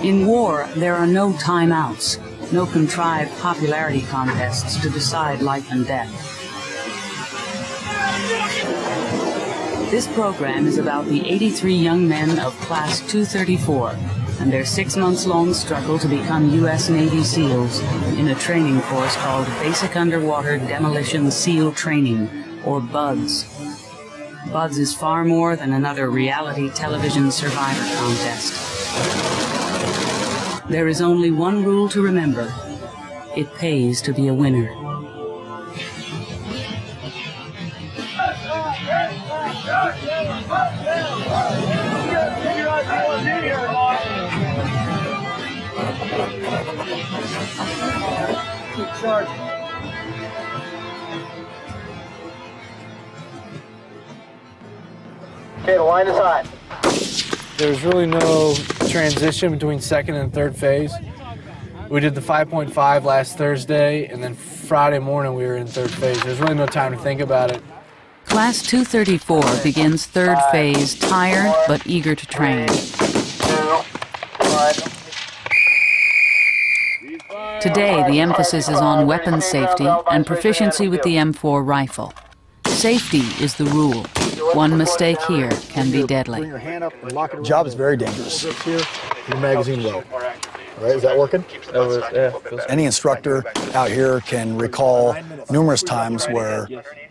In war, there are no timeouts, no contrived popularity contests to decide life and death. This program is about the 83 young men of Class 234 and their 6-month-long struggle to become U.S. Navy SEALs in a training course called Basic Underwater Demolition SEAL Training, or BUDS. BUDS is far more than another reality television survivor contest. There is only one rule to remember. It pays to be a winner. Keep charging. Okay, the line is hot. There's really no transition between second and third phase. We did the 5.5 last Thursday, and then Friday morning we were in third phase. There's really no time to think about it. Class 234 begins third phase, tired but eager to train. 3, 2, 1. Today, the emphasis is on weapons safety and proficiency with the M4 rifle. Safety is the rule. One mistake here can be deadly. The job is very dangerous. Your magazine low. All right, is that working? Any instructor out here can recall numerous times where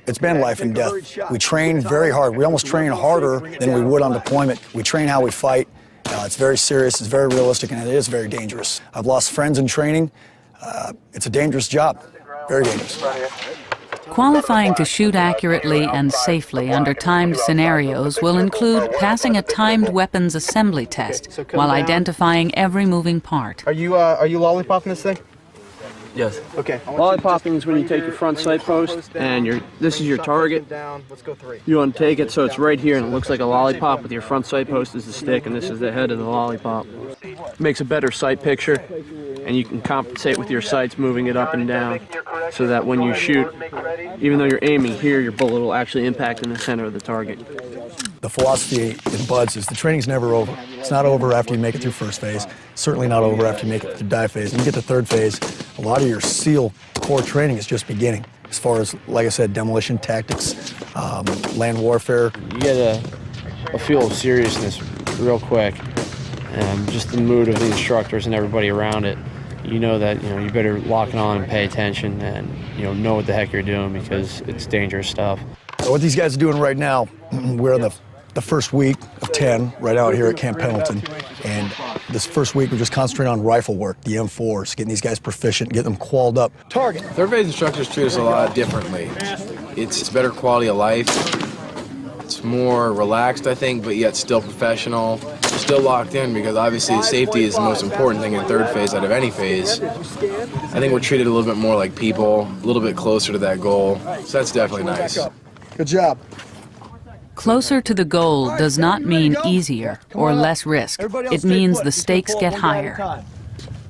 it's been life and death. We train very hard. We almost train harder than we would on deployment. We train how we fight. It's very serious, it's very realistic, and it is very dangerous. I've lost friends in training. It's a dangerous job, very dangerous. Qualifying to shoot accurately and safely under timed scenarios will include passing a timed weapons assembly test while identifying every moving part. Are you lollipopping this thing? Yes. Okay. Lollipopping is when you take your front sight post and this is your target. Let's go 3. You want to take it so it's right here and it looks like a lollipop with your front sight post is the stick and this is the head of the lollipop. It makes a better sight picture and you can compensate with your sights moving it up and down so that when you shoot, even though you're aiming here, your bullet will actually impact in the center of the target. The philosophy in BUDS is the training's never over. It's not over after you make it through first phase. Certainly not over after you make it through dive phase. When you get to third phase, a lot of your SEAL core training is just beginning. As far as, like I said, demolition tactics, land warfare. You get a feel of seriousness real quick, and just the mood of the instructors and everybody around it. You know that you better lock it on and pay attention and know what the heck you're doing because it's dangerous stuff. So what these guys are doing right now, we're in the first week of 10 right out here at Camp Pendleton, and this first week we're just concentrating on rifle work, the M4s, getting these guys proficient, getting them qualled up. Target. Third phase instructors treat us a lot differently. It's better quality of life. It's more relaxed, I think, but yet still professional. Still locked in because obviously safety is the most important thing in third phase out of any phase. I think we're treated a little bit more like people, a little bit closer to that goal. So that's definitely nice. Good job. Closer to the goal does not mean easier or less risk. It means the stakes get higher. All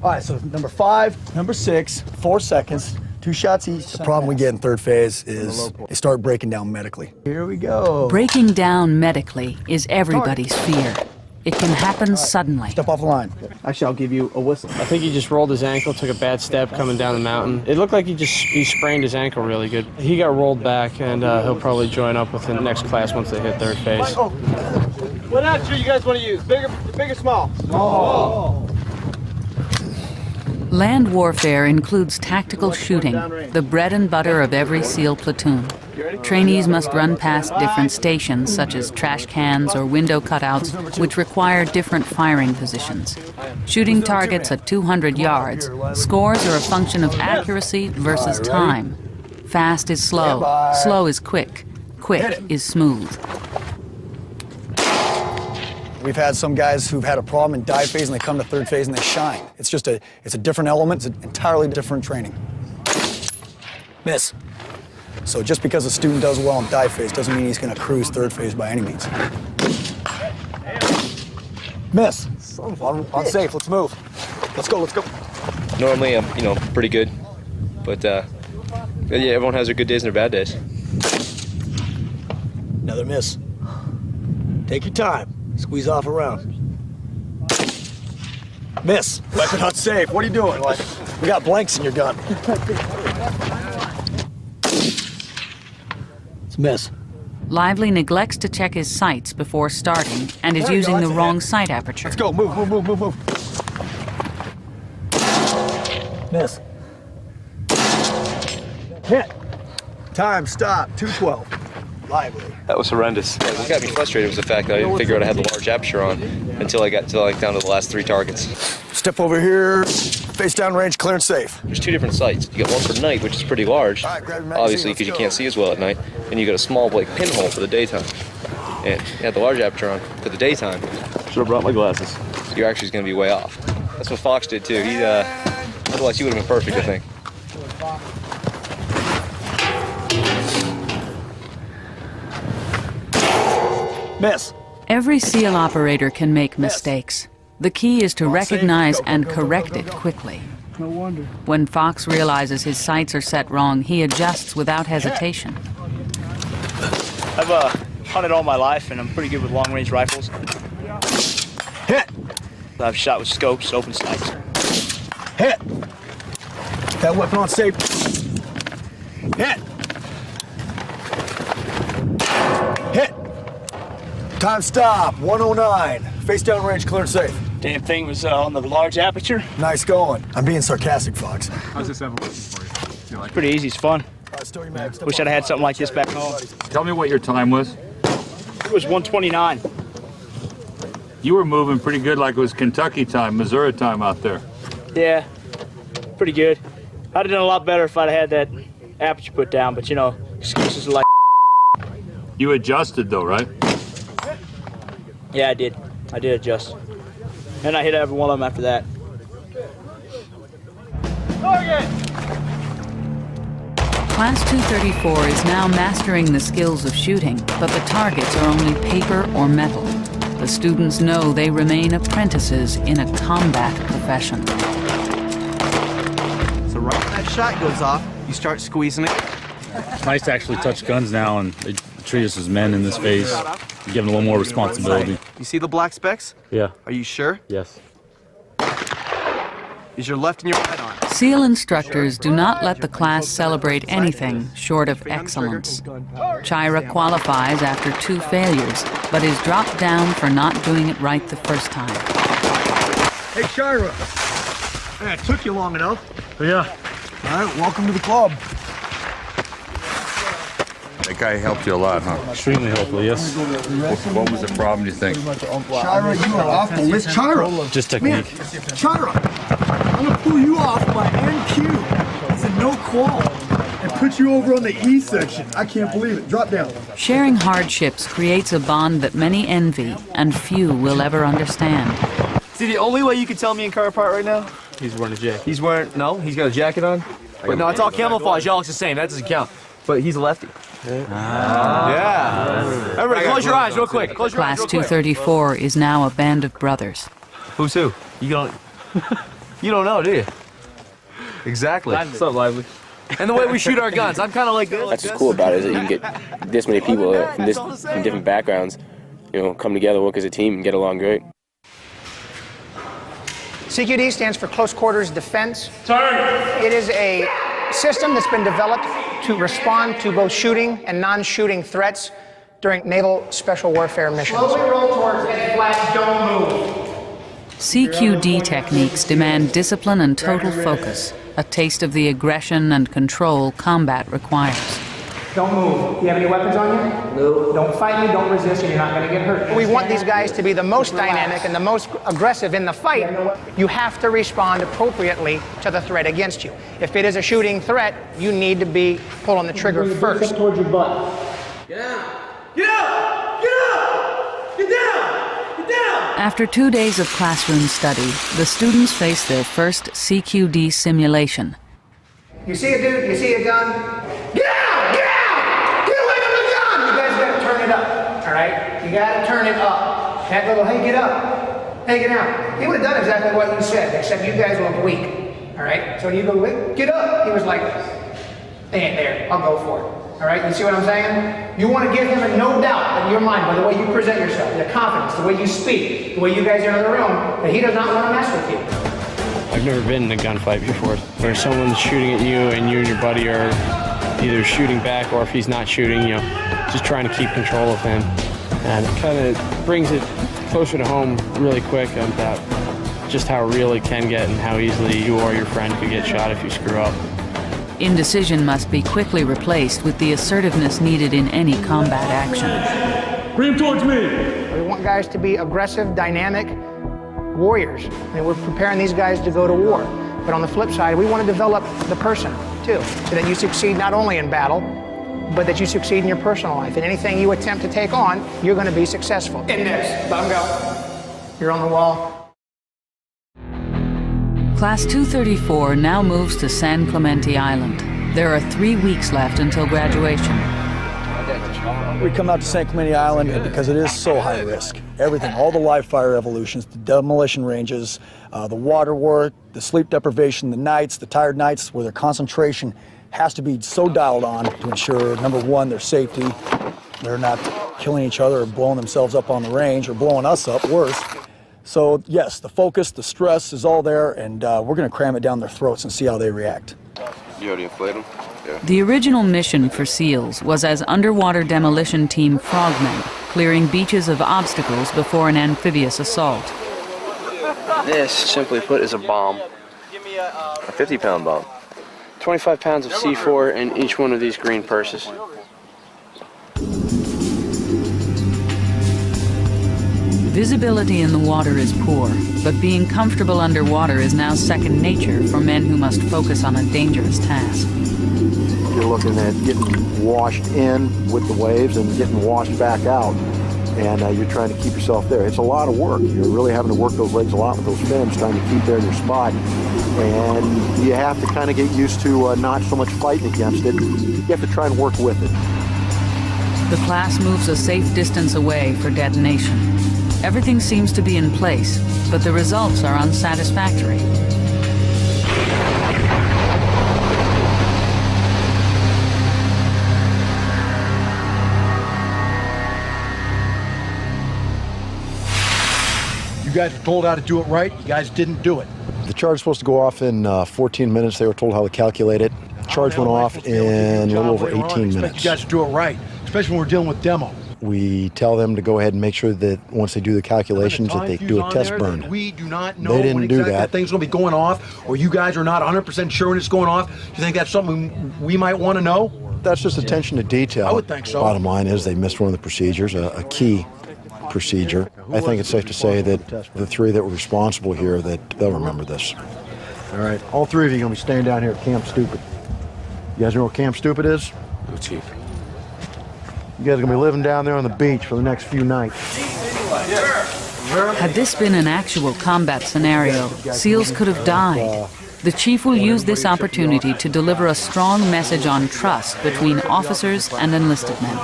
right, so number 5, number 6, 4 seconds, 2 shots each. The problem we get in third phase is they start breaking down medically. Here we go. Breaking down medically is everybody's fear. It can happen suddenly. Step off the line. Actually, I'll give you a whistle. I think he just rolled his ankle, took a bad step coming down the mountain. It looked like he sprained his ankle really good. He got rolled back, and he'll probably join up with the next class once they hit third phase. What attitude you guys want to use? Big or small? Small. Land warfare includes tactical shooting, the bread and butter of every SEAL platoon. Trainees must run past different stations, such as trash cans or window cutouts, which require different firing positions. Shooting targets at 200 yards, scores are a function of accuracy versus time. Fast is slow, slow is quick, quick is smooth. We've had some guys who've had a problem in dive phase and they come to third phase and they shine. It's just it's a different element, it's an entirely different training. Miss. So just because a student does well in dive phase doesn't mean he's going to cruise third phase by any means. Miss. Unsafe, let's move. Let's go, let's go. Normally I'm, pretty good, but yeah, everyone has their good days and their bad days. Another miss. Take your time. Squeeze off around. Miss. Weapon unsafe. What are you doing? Like, we got blanks in your gun. It's miss. Lively neglects to check his sights before starting and is using the wrong sight aperture. Let's go. Move, move, move, move, move. Miss. Hit. Time, stop. 212. Lively. That was horrendous. What got me frustrated was the fact that I didn't figure out I had the large aperture on until I got down to the last 3 targets. Step over here. Face down range, clear and safe. There's 2 different sights. You got one for night, which is pretty large, obviously because you can't see as well at night, and you got a small like pinhole for the daytime. And you had the large aperture on for the daytime. Should have brought my glasses. You're actually going to be way off. That's what Fox did too. He otherwise he would have been perfect, I think. Miss. Every SEAL operator can make mistakes. The key is to recognize and correct it quickly. No wonder. When Fox realizes his sights are set wrong, he adjusts without hesitation. I've hunted all my life, and I'm pretty good with long-range rifles. Hit. I've shot with scopes, open sights. Hit. That weapon on safe. Hit. Hit. Time stop. 109. Face down range, clear and safe. Damn thing was on the large aperture. Nice going. I'm being sarcastic, Fox. How's this evolution for you? You like Pretty easy, it's fun. Wish I'd had something like this back home. Tell me what your time was. It was 129. You were moving pretty good, like it was Kentucky time, Missouri time out there. Yeah, pretty good. I'd have done a lot better if I'd had that aperture put down, but you know, excuses are like. You adjusted though, right? Yeah, I did. I did adjust. And I hit every one of them after that. Class 234 is now mastering the skills of shooting, but the targets are only paper or metal. The students know they remain apprentices in a combat profession. So right when that shot goes off, you start squeezing it. It's nice to actually touch guns now, and they treat us as men in this phase. Give them a little more responsibility. You see the black specks? Yeah. Are you sure? Yes. Is your left and your right arm? SEAL instructors do not let the class celebrate anything short of excellence. Chira qualifies after 2 failures, but is dropped down for not doing it right the first time. Hey, Chira. Hey, it took you long enough. Yeah. All right, welcome to the club. That guy helped you a lot, huh? Extremely helpful, yes. What was the problem, do you think? Chira, you are off the list. Chira. Just technique. Chira, I'm gonna pull you off my NQ. It's a no qual. And put you over on the E section. I can't believe it. Drop down. Sharing hardships creates a bond that many envy and few will ever understand. See, the only way you can tell me and Car apart right now? He's wearing a jacket. He's wearing, no, he's got a jacket on. But no, it's all camouflage. Y'all looks the same. That doesn't count. But he's a lefty. Yeah. Everybody, close your eyes real quick. Close your eyes Class real quick. 234 is now a band of brothers. Who's who? You don't know, do you? Exactly. What's up, Lively? And the way we shoot our guns, I'm kind of like this. That's what's cool about it, is that you can get this many people from different backgrounds, you know, come together, work as a team, and get along great. CQD stands for Close Quarters Defense. It is a system that's been developed to respond to both shooting and non-shooting threats during naval special warfare missions. Slowly roll towards red flag, don't move. CQD techniques demand discipline and total focus, a taste of the aggression and control combat requires. Don't move. Do you have any weapons on you? No. Don't fight me, don't resist, and you're not going to get hurt. We want these guys to be the most dynamic and the most aggressive in the fight. You have to respond appropriately to the threat against you. If it is a shooting threat, you need to be pulling the trigger first. Towards your butt. Get down! Get up! Get up! Get down! Get down! After 2 days of classroom study, the students face their first CQD simulation. You see a dude, you see a gun, get out! Get out! Get away from the gun! You guys gotta turn it up, all right? You gotta turn it up. That little, hey, get up. Hey, get out. He would have done exactly what you said, except you guys look weak, all right? So you go, get up. He was like, they ain't there, I'll go for it. All right, you see what I'm saying? You want to give him a no doubt in your mind by the way you present yourself, the confidence, the way you speak, the way you guys enter the room, that he does not want to mess with you. I've never been in a gunfight before where someone's shooting at you and you and your buddy are either shooting back, or if he's not shooting, you know, just trying to keep control of him. And it kind of brings it closer to home really quick about just how real it can get and how easily you or your friend could get shot if you screw up. Indecision must be quickly replaced with the assertiveness needed in any combat action. Bring him towards me. We want guys to be aggressive, dynamic warriors. And we're preparing these guys to go to war. But on the flip side, we want to develop the person, too, so that you succeed not only in battle, but that you succeed in your personal life. And anything you attempt to take on, you're going to be successful. Index, let him go. You're on the wall. Class 234 now moves to San Clemente Island. There are 3 weeks left until graduation. We come out to San Clemente Island because it is so high risk. Everything, all the live fire evolutions, the demolition ranges, the water work, the sleep deprivation, the nights, the tired nights where their concentration has to be so dialed on to ensure, number one, their safety. They're not killing each other or blowing themselves up on the range or blowing us up, worse. So yes, the focus, the stress is all there, and we're going to cram it down their throats and see how they react. You already inflate them? Yeah. The original mission for SEALs was as underwater demolition team frogmen, clearing beaches of obstacles before an amphibious assault. This, simply put, is a bomb. A 50-pound bomb. 25 pounds of C4 in each one of these green purses. Visibility in the water is poor, but being comfortable underwater is now second nature for men who must focus on a dangerous task. You're looking at getting washed in with the waves and getting washed back out, and you're trying to keep yourself there. It's a lot of work. You're really having to work those legs a lot with those fins, trying to keep there in your spot, and you have to kind of get used to not so much fighting against it. You have to try and work with it. The class moves a safe distance away for detonation. Everything seems to be in place, but the results are unsatisfactory. You guys were told how to do it right. You guys didn't do it. The charge was supposed to go off in 14 minutes. They were told how to calculate it. The charge went off in a little over 18 minutes. You guys to do it right, especially when we're dealing with demo. We tell them to go ahead and make sure that once they do the calculations that they do a test burn. We do not know they didn't when do exactly that. Thing's going to be going off, or you guys are not 100% sure when it's going off. Do you think that's something we might want to know? That's just attention to detail. I would think so. Bottom line is they missed one of the procedures, a key procedure. I think it's safe to say that the three that were responsible here, that they'll remember this. All right, all three of you are going to be staying down here at Camp Stupid. You guys know what Camp Stupid is? No, Chief. You guys are going to be living down there on the beach for the next few nights. Had this been an actual combat scenario, SEALs could have died. The chief will use this opportunity to deliver a strong message on trust between officers and enlisted men.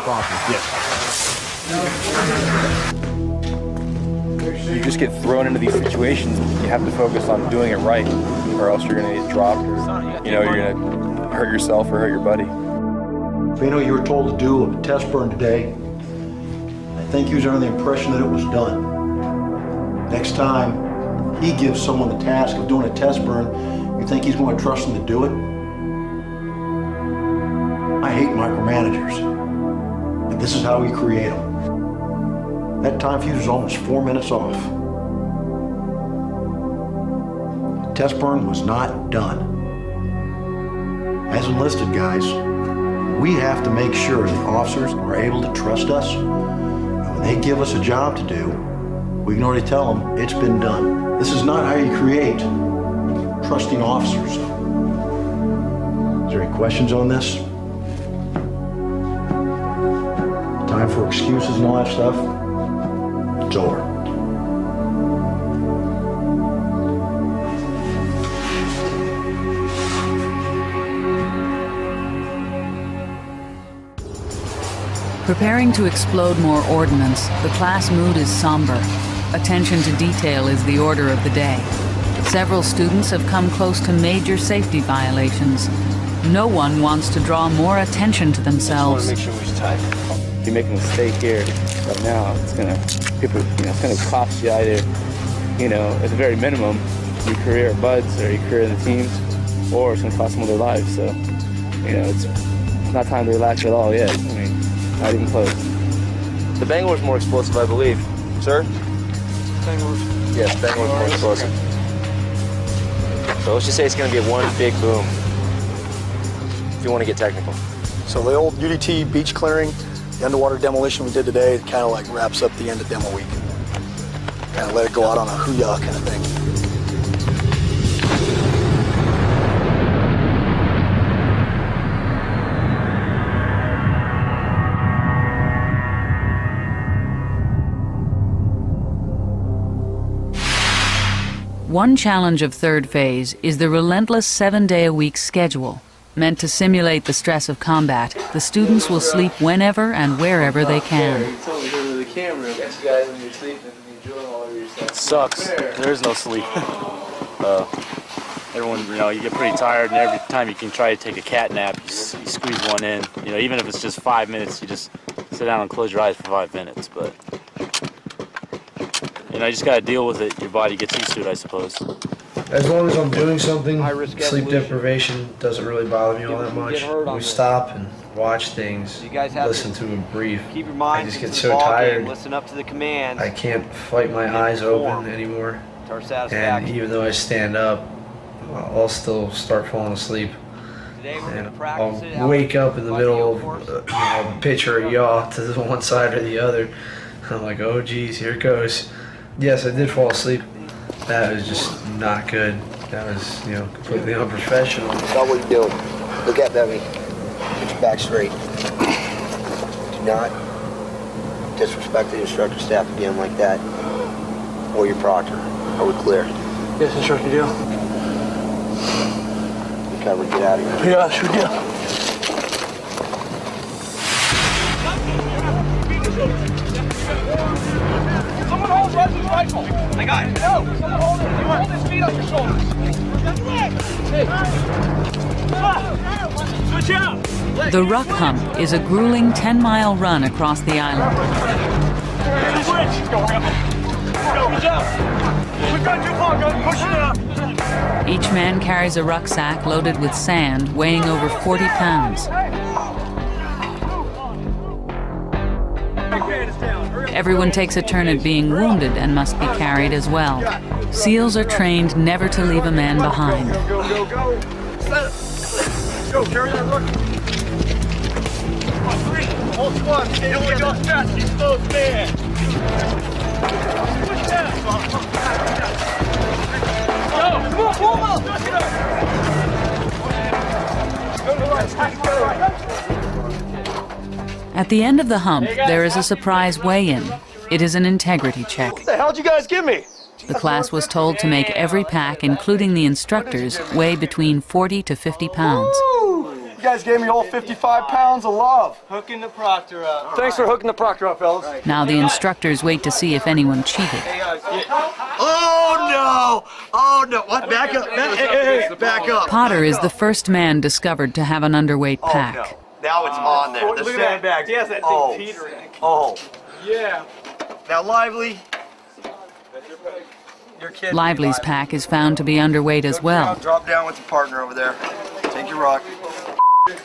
You just get thrown into these situations. You have to focus on doing it right, or else you're going to get dropped, or you're going to hurt yourself or hurt your buddy. Fino, you were told to do a test burn today. I think you was under the impression that it was done. Next time he gives someone the task of doing a test burn, you think he's going to trust them to do it? I hate micromanagers, but this is how we create them. That time fuse was almost 4 minutes off. The test burn was not done. As enlisted guys, we have to make sure the officers are able to trust us. And when they give us a job to do, we can already tell them it's been done. This is not how you create trusting officers. Is there any questions on this? Time for excuses and all that stuff? It's over. Preparing to explode more ordnance, the class mood is somber. Attention to detail is the order of the day. Several students have come close to major safety violations. No one wants to draw more attention to themselves. Make sure we're tight. If you make a mistake here right now, it's gonna cost you either, at the very minimum, your career at Buds or your career in the teams, or it's gonna cost them their lives. So, it's not time to relax at all yet. I mean, not even close. The Bangor's more explosive, I believe. Sir? Bangor's. Yes, Bangor's more explosive. So let's just say it's going to be one big boom, if you want to get technical. So the old UDT beach clearing, the underwater demolition we did today, it kind of like wraps up the end of demo week. Kind of let it go out on a hoo-yah kind of thing. One challenge of third phase is the relentless 7-day-a-week schedule. Meant to simulate the stress of combat, the students will sleep whenever and wherever they can. It sucks. There is no sleep. Everyone, you get pretty tired, and every time you can try to take a cat nap, you squeeze one in. Even if it's just 5 minutes, you just sit down and close your eyes for 5 minutes. But you just got to deal with it. Your body gets used to it, I suppose. As long as I'm doing something, sleep deprivation doesn't really bother me all that much. We stop and watch things, listen to them breathe. Keep your mind I just to get the so ball tired. game, listen up to the commands. I can't fight my eyes open anymore. To our And satisfaction. even though I stand up, I'll still start falling asleep. And I'll wake up in the middle of a pitch or a yaw to the one side or the other. I'm like, oh geez, here it goes. Yes, I did fall asleep. That was just not good. That was, completely unprofessional. Stop what you're doing. Look at Bevy. Get your back straight. Do not disrespect the instructor staff again like that, or your proctor. Are we clear? Yes, instructor deal. Recover, get out of here. Yeah, sure deal. Someone hold Russ's rifle. I got it. No, someone hold it. You hold his feet on your shoulders. Hey. Switch out. The Ruck Hump is a grueling 10-mile run across the island. Switch. Go, Switch out. We've got too far. Go push it out. Each man carries a rucksack loaded with sand weighing over 40 pounds. Everyone takes a turn at being wounded and must be carried as well. SEALs are trained never to leave a man behind. Go. Go, carry that ruck. Hold squad. Stay on your fast. Keep close, man. Push down. Go. Come on, pull him out. Go to the right. At the end of the hump, there is a surprise weigh-in. It is an integrity check. What the hell did you guys give me? The class was told to make every pack, including the instructors, weigh between 40 to 50 pounds. You guys gave me all 55 pounds of love. Hooking the proctor up. Thanks for hooking the proctor up, fellas. Now the instructors wait to see if anyone cheated. Oh no! What? Back up! Hey, back up! Potter is the first man discovered to have an underweight pack. Oh, no. Now it's on there. The sandbags. Yes, that thing teetering. Oh. Yeah. Now, Lively. Your kid. Lively's pack is found to be underweight as well. Drop down with your partner over there. Take your rock. It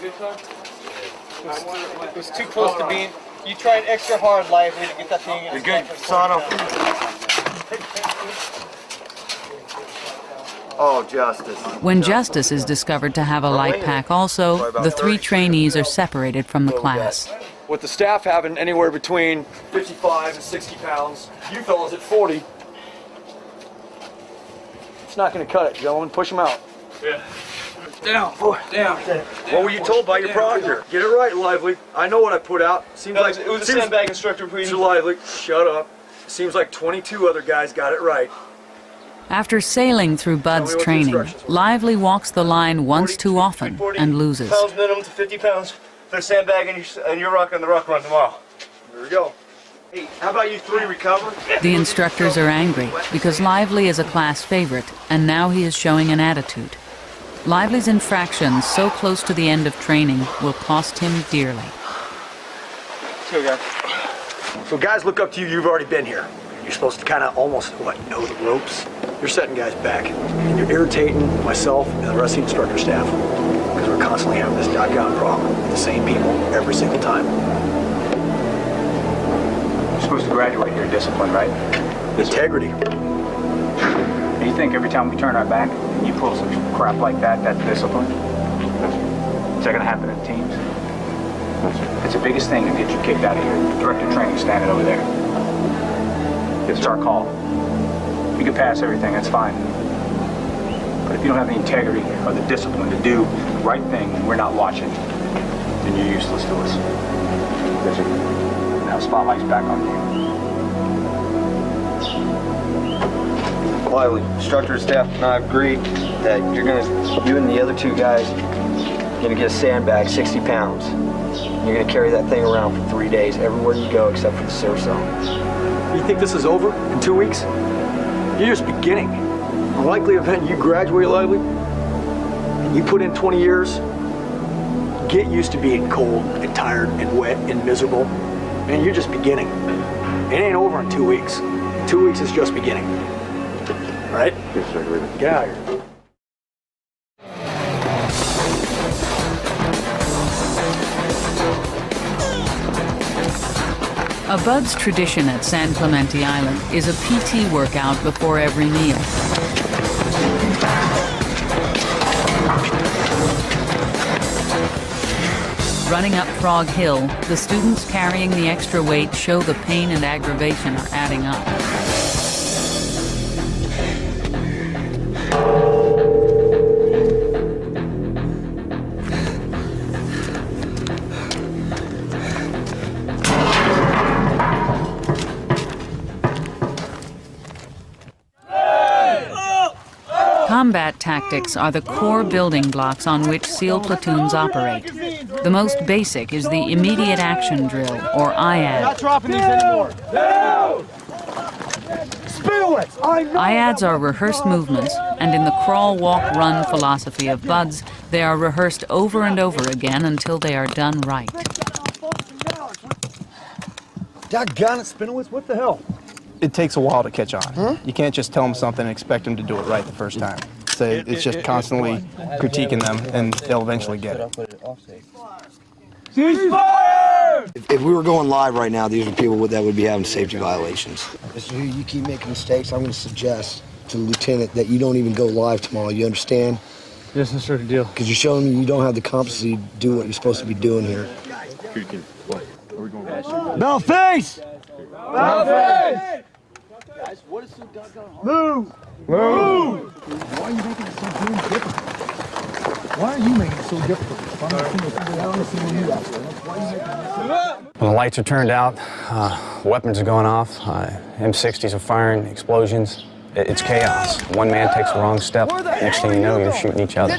was too close to being. You tried extra hard, Lively, to get that thing in. You're good, Sano. Oh, Justice. When Justice is discovered to have a light pack also, the 3 trainees are separated from the class. With the staff having anywhere between 55 and 60 pounds, you fellas at 40, it's not going to cut it, gentlemen. Push them out. Yeah. Down. What were you told by your proctor? Get it right, Lively. I know what I put out. Seems like it was a sandbag instructor. Mr. Lively, shut up. Seems like 22 other guys got it right. After sailing through Bud's training, Lively walks the line once too often and loses. Pounds minimum to 50 pounds. They're sandbagging and you're rocking the ruck run tomorrow. Here we go. Hey, how about you 3 recover? The instructors are angry because Lively is a class favorite and now he is showing an attitude. Lively's infractions so close to the end of training will cost him dearly. So, guys. So guys look up to you, you've already been here. You're supposed to kind of almost, know the ropes. You're setting guys back. And you're irritating myself and the rest of the instructor staff. Because we're constantly having this doggone problem with the same people every single time. You're supposed to graduate your discipline, right? Integrity. And you think every time we turn our back and you pull some crap like that, that's discipline? Is that going to happen in teams? It's the biggest thing to get you kicked out of here. Director training standing over there. It's our call. You can pass everything, that's fine. But if you don't have the integrity or the discipline to do the right thing when we're not watching, then you're useless to us. Now spotlight's back on you. Lively, instructor and staff and I agreed that you and the other two guys are gonna get a sandbag, 60 pounds. You're gonna carry that thing around for 3 days, everywhere you go except for the surf zone. You think this is over in 2 weeks? You're just beginning. The likely event you graduate, Lively, and you put in 20 years, get used to being cold and tired and wet and miserable. Man, you're just beginning. It ain't over in 2 weeks. 2 weeks is just beginning. All right? Yes, sir. Get out of here. A Bud's tradition at San Clemente Island is a PT workout before every meal. Running up Frog Hill, the students carrying the extra weight show the pain and aggravation are adding up. Combat tactics are the core building blocks on which SEAL platoons operate. The most basic is the immediate action drill, or IAD. Not dropping these anymore. IADs are rehearsed movements, and in the crawl, walk, run philosophy of Buds, they are rehearsed over and over again until they are done right. Doggone it, Spinowitz, what the hell? It takes a while to catch on. Huh? You can't just tell them something and expect them to do it right the first time. So it's just constantly critiquing them, and they'll eventually get it. Ceasefire! If we were going live right now, these are people that would be having safety violations. Mr. you keep making mistakes, I'm going to suggest to the lieutenant that you don't even go live tomorrow. You understand? Yes, that's sort of deal. Because you're showing me you don't have the competency to do what you're supposed to be doing here. Bell face! Bell face! Guys, what is so doggone hard? Move! Move! Why are you making it so damn difficult? Why are you making it so difficult? I don't see what you ask. Why are you making it so When the lights are turned out, weapons are going off, M60s are firing, explosions. It's chaos. One man takes the wrong step, next thing you know, you're shooting each other.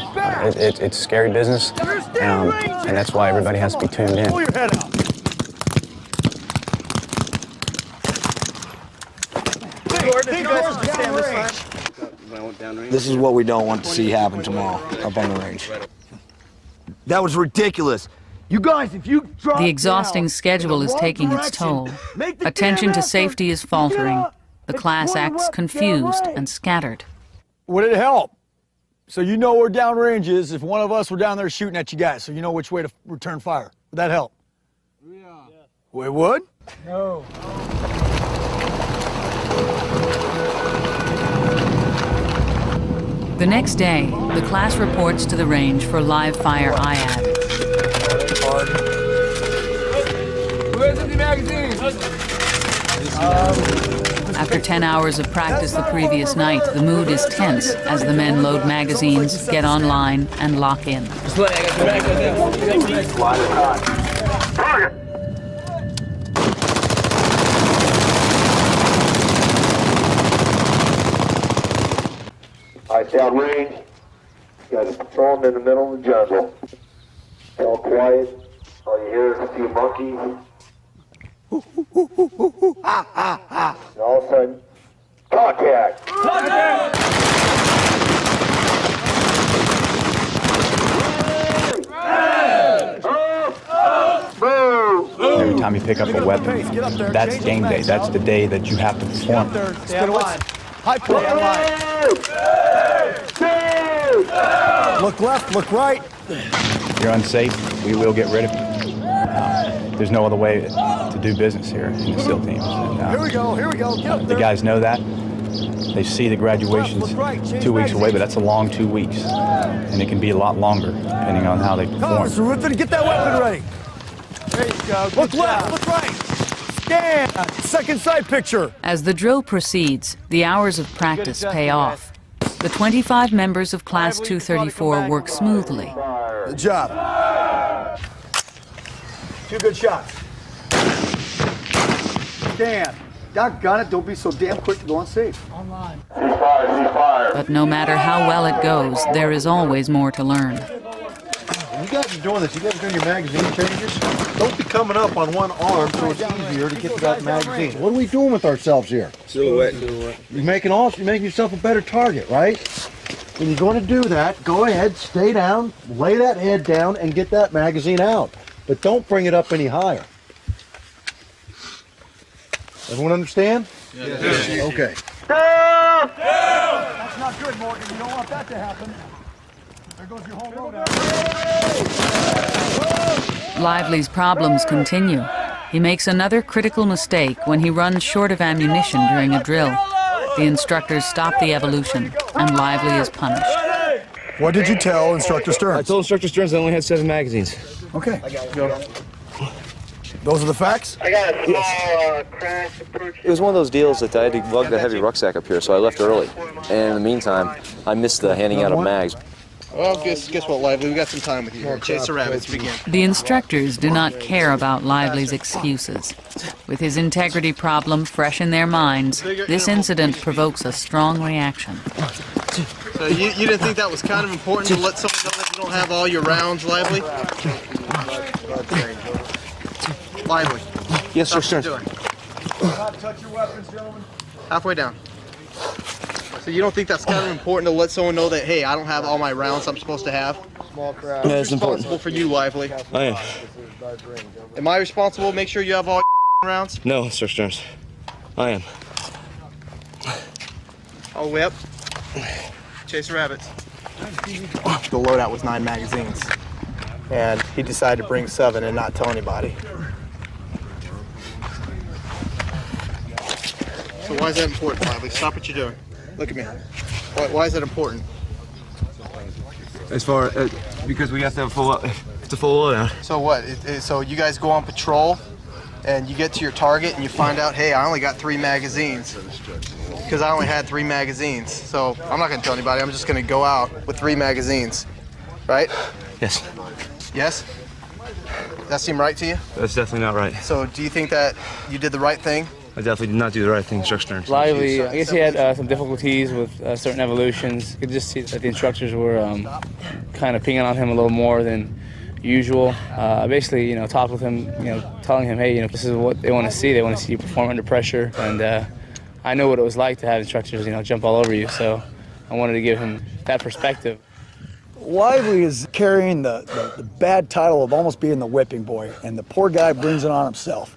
It's scary business, and that's why everybody has to be tuned in. Pull your head out. This is what we don't want to see happen tomorrow up on the range. That was ridiculous. You guys, if you drop The exhausting schedule is taking its toll. Attention to safety is faltering. The class acts confused and scattered. Would it help? So you know where downrange is if one of us were down there shooting at you guys, so you know which way to return fire. Would that help? Yeah. It would? No. The next day, the class reports to the range for live fire IAD. Where's the magazine? After 10 hours of practice the previous night, the mood is tense as the men load magazines, get online, and lock in. I down range. You guys patrolling in the middle of the jungle. It's all quiet. All you hear is a few monkeys. And all of a sudden, contact! Contact! every time you pick up a weapon. That's game day. That's the day that you have to perform. High point. Look left, look right. You're unsafe, we will get rid of you. There's no other way to do business here in the SEAL teams. And, Here we go. Get up the there. guys know that. They see the graduation's 2 weeks away, but that's a long 2 weeks. And it can be a lot longer, depending on how they Come on, perform. Mr. Ruffin, get that weapon ready. There you go. Look left, look right. Scan. Second sight picture. As the drill proceeds, the hours of practice pay off. The 25 members of Class 234 work smoothly. Good job. 2 good shots. Scan. Doggone it, don't be so damn quick to go unsafe. Online. But no matter how well it goes, there is always more to learn. When you guys are doing this, you guys are doing your magazine changes, don't be coming up on one arm so it's easier to get to that magazine. What are we doing with ourselves here? Silhouette. You're making yourself a better target, right? When you're going to do that, go ahead, stay down, lay that head down, and get that magazine out. But don't bring it up any higher. Everyone understand? Yes. Okay. That's not good, Morgan. You don't want that to happen. There goes your whole loadout. Lively's problems continue. He makes another critical mistake when he runs short of ammunition during a drill. The instructors stop the evolution, and Lively is punished. What did you tell Instructor Stearns? I told Instructor Stearns I only had 7 magazines. Okay. Those are the facts? I got a small crash approach. It was one of those deals that I had to lug the heavy rucksack up here, so I left early. And in the meantime, I missed the handing out of mags. Well, guess what, Lively? We got some time with you here. Chase the rabbits, begin. The instructors do not care about Lively's excuses. With his integrity problem fresh in their minds, this incident provokes a strong reaction. So you didn't think that was kind of important to let someone know that you don't have all your rounds, Lively? Lively. Yes, sir, Stearns. Touch your weapons, gentlemen. Halfway down. So you don't think that's kind of important to let someone know that, hey, I don't have all my rounds I'm supposed to have? Small crowd. Yeah, it's important. Responsible for you, Lively. I am. Am I responsible to make sure you have all your rounds? No, Sir Stearns. I am. I'll whip. Chase the rabbits. The loadout was 9 magazines, and he decided to bring 7 and not tell anybody. So why is that important, Lively? Stop what you're doing. Look at me. Why is that important? As far as, because we have to have it's a full loadout. So what? So you guys go on patrol, and you get to your target, and you find out, hey, I only got 3 magazines. Because I only had 3 magazines. So I'm not going to tell anybody. I'm just going to go out with 3 magazines. Right? Yes. Yes? Does that seem right to you? That's definitely not right. So do you think that you did the right thing? I definitely did not do the right thing, Instructor Stearns. Lively, I guess he had some difficulties with certain evolutions. You could just see that the instructors were kind of pinging on him a little more than usual. Basically, talked with him, telling him, hey, this is what they want to see. They want to see you perform under pressure. And I know what it was like to have instructors, jump all over you. So I wanted to give him that perspective. Lively is carrying the bad title of almost being the whipping boy, and the poor guy brings it on himself.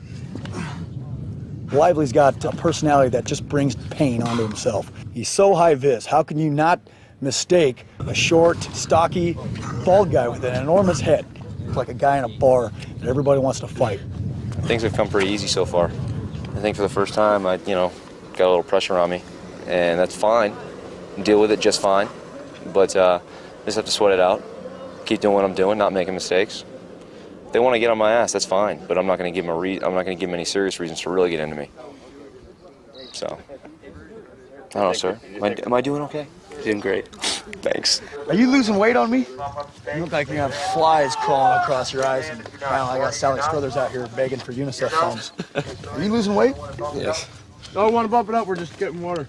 Lively's got a personality that just brings pain onto himself. He's so high-vis. How can you not mistake a short, stocky, bald guy with an enormous head? It's like a guy in a bar that everybody wants to fight. Things have come pretty easy so far. I think for the first time, I, got a little pressure on me, and that's fine. Deal with it just fine, but just have to sweat it out. Keep doing what I'm doing, not making mistakes. If they want to get on my ass, that's fine, but I'm not going to give them I'm not going to give them any serious reasons to really get into me. So, I don't know, sir. Am I doing okay? Doing great. Thanks. Are you losing weight on me? You look like you have flies crawling across your eyes, and I got Sally Struthers out here begging for UNICEF funds. Are you losing weight? Yes. No, I want to bump it up. We're just getting water.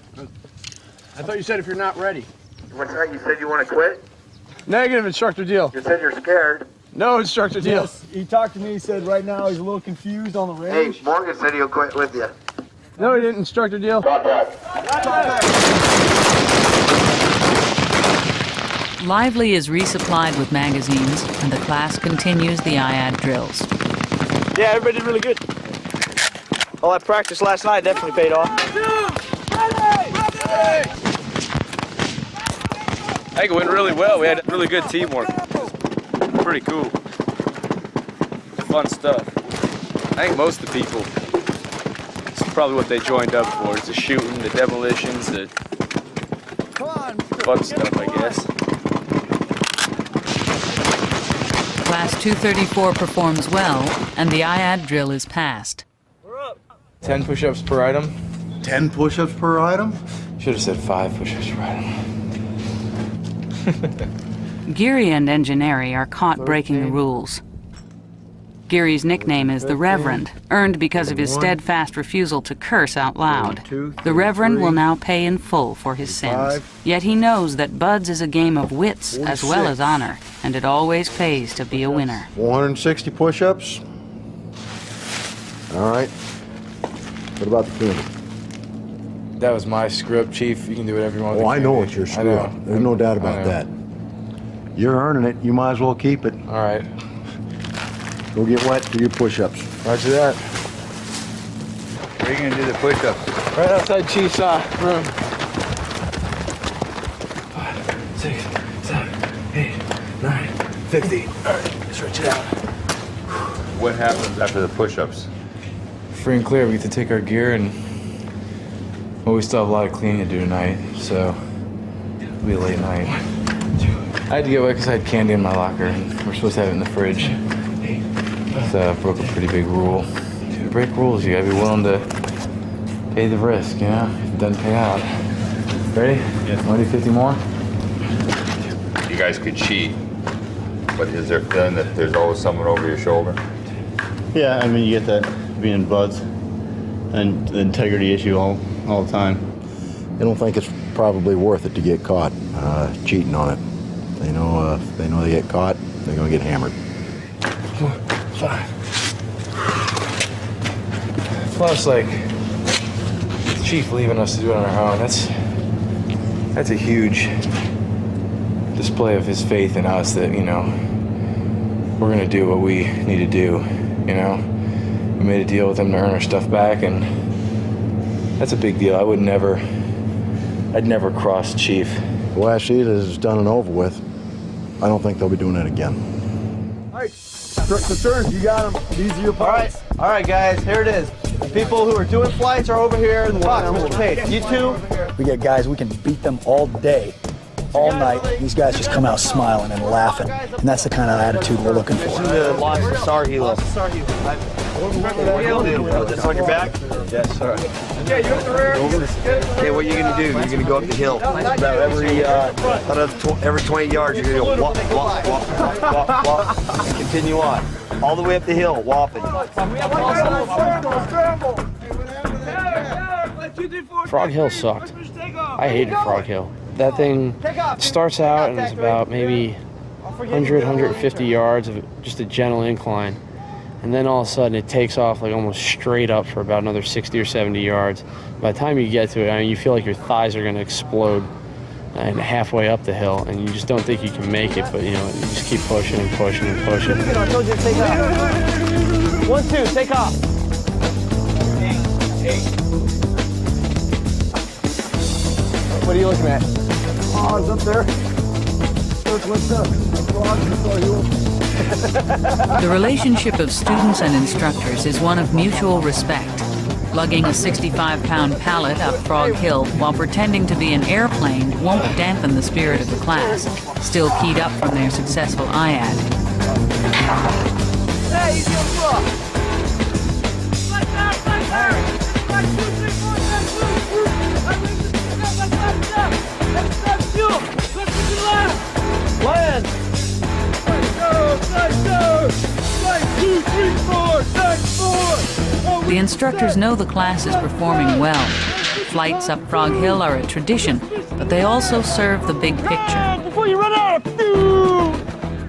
I thought you said if you're not ready. What's that? You said you want to quit? Negative, Instructor Deal. You said you're scared. No, Instructor Deal. Yes, he talked to me. He said right now he's a little confused on the range. Hey, Morgan said he'll quit with you. No, he didn't, Instructor Deal. Lively is resupplied with magazines, and the class continues the IAD drills. Yeah, everybody did really good. All that practice last night definitely paid off. I think it went really well. We had really good teamwork. Pretty cool. Fun stuff. I think most of the people, it's probably what they joined up for. It's the shooting, the demolitions, the fun stuff, I guess. Class 234 performs well, and the IAD drill is passed. 10 push-ups per item. 10 push-ups per item? Should have said 5 push-ups per item. Geary and Engineering are caught breaking the rules. Geary's nickname is the Reverend, earned because of his steadfast refusal to curse out loud. The Reverend will now pay in full for his sins. Yet he knows that Buds is a game of wits as well as honor, and it always pays to be a winner. 460 push-ups. All right. What about the candy? That was my script, Chief. You can do whatever you want. Oh, I know it's your script. There's no doubt about that. You're earning it. You might as well keep it. All right. Go get wet, do your push-ups. Roger that. Where are you going to do the push-ups? Right outside Chief's room. 5, 6, 7, 8, 9, 50. All right, stretch it out. What happens after the push-ups? Free and clear. We get to take our gear, and well, we still have a lot of cleaning to do tonight, so it'll be a late night. I had to get wet because I had candy in my locker, and we're supposed to have it in the fridge. So I broke a pretty big rule. To break rules, you gotta be willing to pay the risk, you know? If it doesn't pay out. Ready? Yeah. Want to do 50 more? You guys could cheat, but is there a feeling that there's always someone over your shoulder? Yeah, I mean, you get that being Buds and the integrity issue all the time. They don't think it's probably worth it to get caught cheating on it. They know if they get caught, they're gonna get hammered. 4, 5. Plus, like, the Chief leaving us to do it on our own, that's a huge display of his faith in us that, you know, we're gonna do what we need to do, you know? We made a deal with him to earn our stuff back, and that's a big deal. I'd never cross Chief. The last season is done and over with. I don't think they'll be doing it again. All right, the turns, you got them. These are your parts. All right, guys, here it is. The people who are doing flights are over here in the box. Mr. Pate, you two. We get guys, we can beat them all day, all night. These guys just come out smiling and laughing, and that's the kind of attitude we're looking for. The lost star helo. This on your back? Yes, sir. Yeah, you up the rear. Okay, what you're gonna do? You're gonna go up the hill. About every 20 yards, you're gonna go walk, walk, walk, walk, walk, and continue on. All the way up the hill, whopping. Frog Hill sucked. I hated Frog Hill. That thing starts out and it's about maybe 100, 150 yards of just a gentle incline. And then all of a sudden it takes off like almost straight up for about another 60 or 70 yards. By the time you get to it, I mean, you feel like your thighs are going to explode and halfway up the hill, and you just don't think you can make it, but you know, you just keep pushing and pushing and pushing. I told you to take off. 1, 2, take off. 8. What are you looking at? Oh, it's up there. What's up? The relationship of students and instructors is one of mutual respect. Lugging a 65-pound pallet up Frog Hill while pretending to be an airplane won't dampen the spirit of the class, still keyed up from their successful IAD. Hey, easy on the floor. Land! The instructors know the class is performing well. Flights up Frog Hill are a tradition, but they also serve the big picture. Before you run out!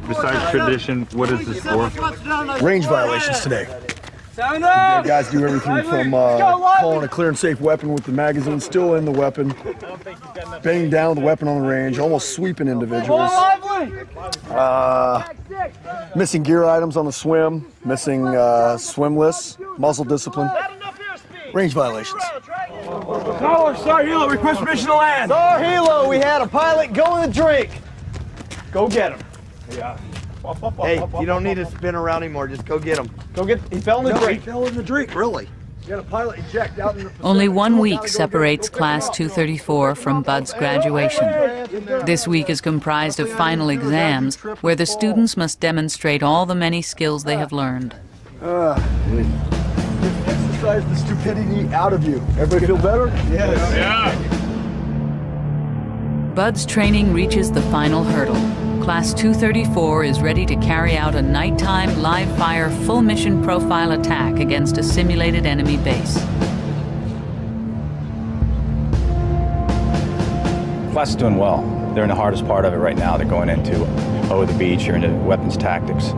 Besides tradition, what is this for? Range violations today. The guys do everything from calling a clear and safe weapon with the magazine still in the weapon, banging down the weapon on the range, almost sweeping individuals. Missing gear items on the swim, missing swim lists, muzzle discipline, range violations. Caller, Star Hilo, request permission to land. Star Hilo, we had a pilot go in the drink. Go get him. Yeah. Hey, you don't need to spin around anymore. Just go get him. Go get. He fell in the drink. He fell in the drink. Really? You got a pilot eject out in the Only 1 week separates Class 234 from Bud's graduation. This week is comprised of final exams, where the students must demonstrate all the many skills they have learned. Exercise the stupidity out of you. Everybody feel better? Yes. Yeah. Bud's training reaches the final hurdle. Class 234 is ready to carry out a nighttime live-fire full-mission profile attack against a simulated enemy base. Class is doing well. They're in the hardest part of it right now. They're going into over the beach or into weapons tactics.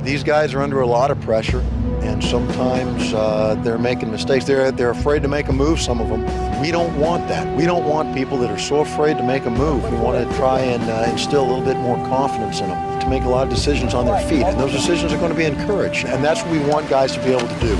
These guys are under a lot of pressure, and sometimes they're making mistakes. They're afraid to make a move, some of them. We don't want that. We don't want people that are so afraid to make a move. We want to try and instill a little bit more confidence in them to make a lot of decisions on their feet, and those decisions are going to be encouraged, and that's what we want guys to be able to do.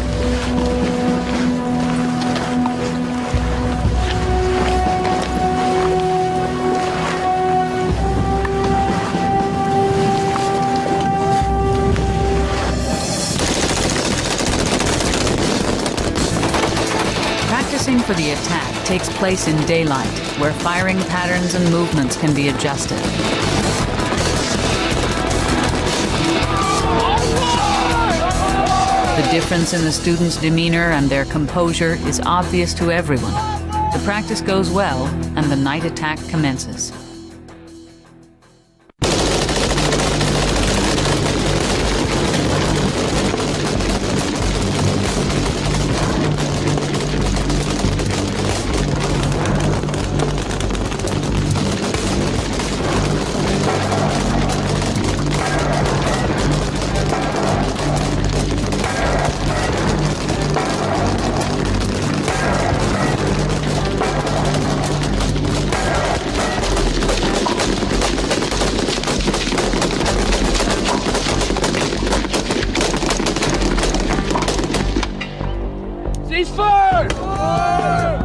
Practicing for the attack takes place in daylight, where firing patterns and movements can be adjusted. The difference in the students' demeanor and their composure is obvious to everyone. The practice goes well, and the night attack commences.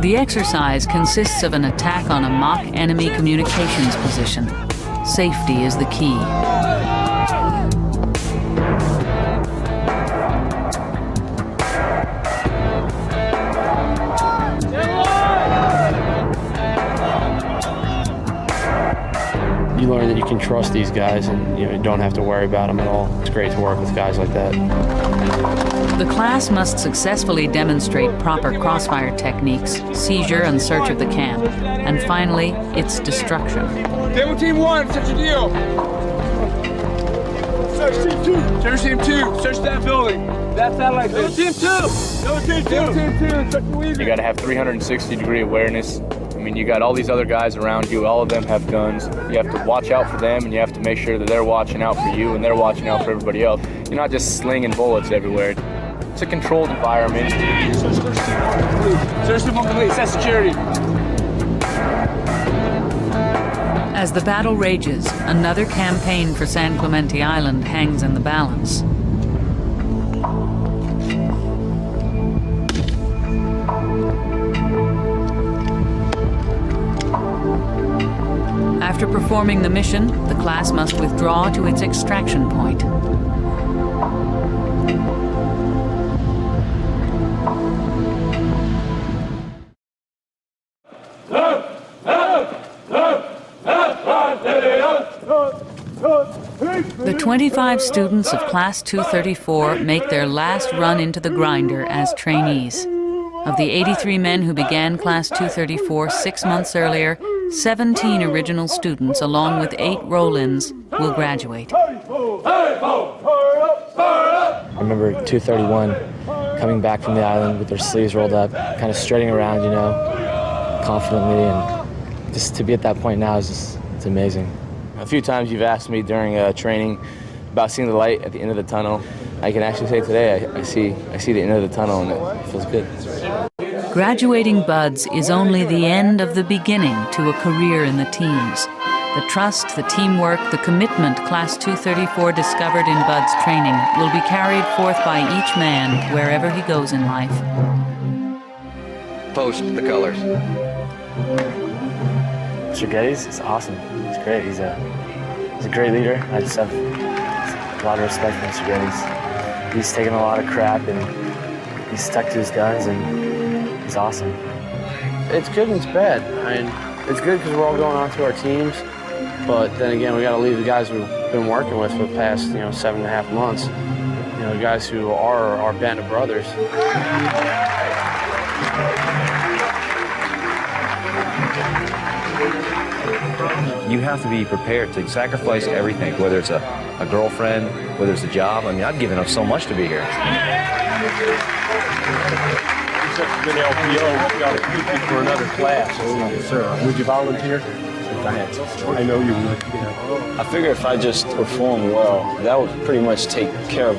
The exercise consists of an attack on a mock enemy communications position. Safety is the key. You learn that you can trust these guys and you don't have to worry about them at all. It's great to work with guys like that. The class must successfully demonstrate proper crossfire techniques, seizure and search of the camp, and finally, its destruction. Demo Team 1, search your deal. Search Team 2. Search Team 2. Search that building. That satellite. Demo Team 2. Demo Team 2. Demo Team 2. Search the weaving. You got to have 360-degree awareness. I mean, you got all these other guys around you. All of them have guns. You have to watch out for them, and you have to make sure that they're watching out for you, and they're watching out for everybody else. You're not just slinging bullets everywhere. It's a controlled environment. Search Team 1 complete. Set security. As the battle rages, another campaign for San Clemente Island hangs in the balance. After performing the mission, the class must withdraw to its extraction point. The 25 students of Class 234 make their last run into the grinder as trainees. Of the 83 men who began Class 234 6 months earlier, 17 original students, along with 8 roll-ins, will graduate. I remember 231 coming back from the island with their sleeves rolled up, kind of strutting around, confidently, and just to be at that point now is just, it's amazing. A few times you've asked me during training, about seeing the light at the end of the tunnel. I can actually say today I see the end of the tunnel, and it feels good. Graduating buds is only the end of the beginning to a career in the teams. The trust, the teamwork, the commitment Class 234 discovered in Bud's training will be carried forth by each man wherever he goes in life. Post the colors. Mr. Geddes is awesome. He's great. He's a great leader. I just have a lot of respect for Mr. Geddes. He's taken a lot of crap and he's stuck to his guns, and he's awesome. It's good and it's bad. I mean, it's good because we're all going on to our teams, but then again, we got to leave the guys we've been working with for the past 7.5 months. Guys who are our band of brothers. You have to be prepared to sacrifice everything, whether it's a girlfriend, whether it's a job. I mean, I've given up so much to be here. Such a good LPO, we got to keep you for another class. Yes, sir. Would you volunteer? I know you would. I figure if I just perform well, that would pretty much take care of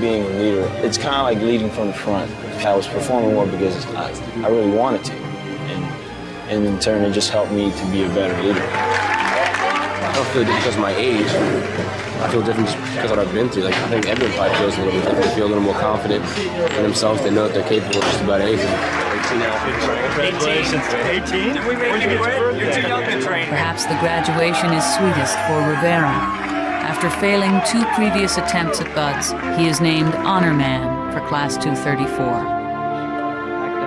being a leader. It's kind of like leading from the front. I was performing well because I really wanted to. And in turn, it just helped me to be a better leader. I don't feel different because of my age. I feel different because of what I've been through. Like, I think everyone probably feels a little bit different. They feel a little more confident in themselves. They know that they're capable of just about anything. 18 now. Congratulations. 18? Did we make you quit? You're too young to train. Perhaps the graduation is sweetest for Rivera. After failing 2 previous attempts at Buds, he is named Honor Man for Class 234.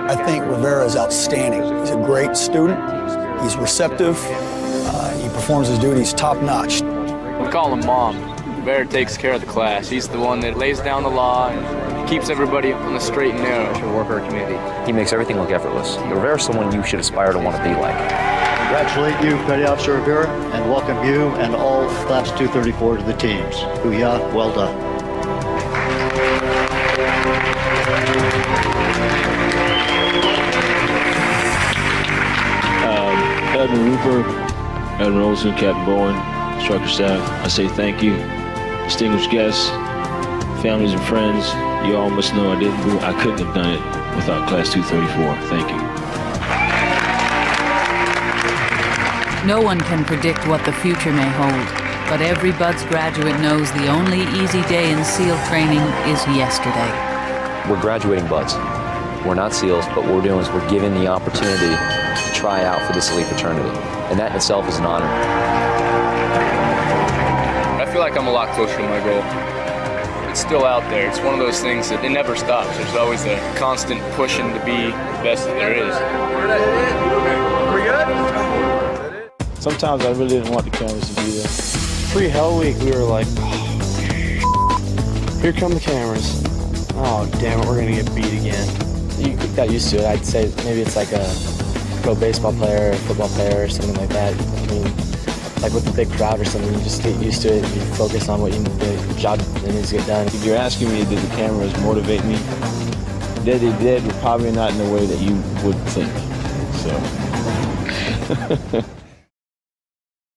I think Rivera is outstanding. He's a great student. He's receptive. He performs his duties top-notch. We call him Mom. Rivera takes care of the class. He's the one that lays down the law and keeps everybody on the straight and narrow to work our community. He makes everything look effortless. Rivera's someone you should aspire to want to be like. Congratulate you, Petty Officer Rivera, and welcome you and all Class 234 to the teams. Booyah, well done. Captain Rupert, Admiral Olson, Captain Bowen, instructor staff, I say thank you. Distinguished guests, families and friends, you all must know I couldn't have done it without Class 234. Thank you. No one can predict what the future may hold, but every Buds graduate knows the only easy day in SEAL training is yesterday. We're graduating Buds. We're not SEALs, but what we're doing is we're given the opportunity to try out for this elite fraternity. And that in itself is an honor. I feel like I'm a lot closer to my goal. It's still out there. It's one of those things that it never stops. There's always a constant pushing to be the best that there is. We good? Sometimes I really didn't want the cameras to be there. Pre-Hell Week, we were like, oh, here come the cameras. Oh, damn it, we're gonna get beat again. You got used to it. I'd say maybe it's like a pro baseball player or football player or something like that. I mean, like with a big crowd or something, you just get used to it and you focus on what the job that needs to get done. If you're asking me, did the cameras motivate me? That they did, but probably not in the way that you would think. So.